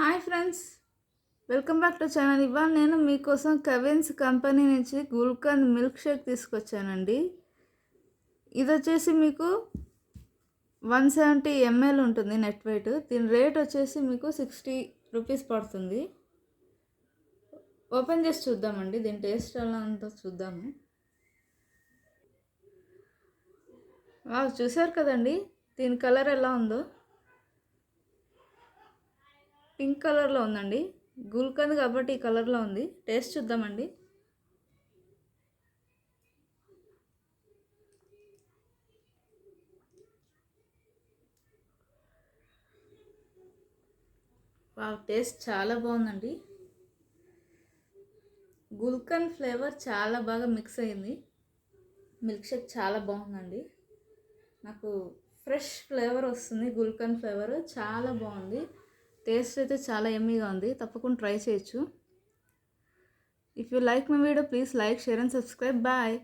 Hi friends, welcome back to channel. ఇవాళ నేను మీకోసం కవిన్స్ కంపెనీ నుంచి గుల్కంద్ మిల్క్ షేక్ తీసుకొచ్చానండి. ఇది వచ్చేసి మీకు 170 ml ఉంటుంది నెట్ వెయిట్. దీని రేట్ వచ్చేసి మీకు 60 రూపీస్ పడుతుంది. ఓపెన్ చేసి చూద్దామండి, దీని టేస్ట్ ఎలా ఉందో చూద్దాము. చూసారు కదండి దీని కలర్ ఎలా ఉందో, పింక్ కలర్లో ఉందండి. గుల్కంద్ కాబట్టి ఈ కలర్లో ఉంది. టేస్ట్ చూద్దామండి. టేస్ట్ చాలా బాగుందండి. గుల్కంద్ ఫ్లేవర్ చాలా బాగా మిక్స్ అయింది. మిల్క్ షేక్ చాలా బాగుందండి. నాకు ఫ్రెష్ ఫ్లేవర్ వస్తుంది. గుల్కంద్ ఫ్లేవర్ చాలా బాగుంది. టేస్ట్ అయితే చాలా యమ్మీగా ఉంది. తప్పకుండా ట్రై చేయొచ్చు. If you like my video please like, share and subscribe. Bye.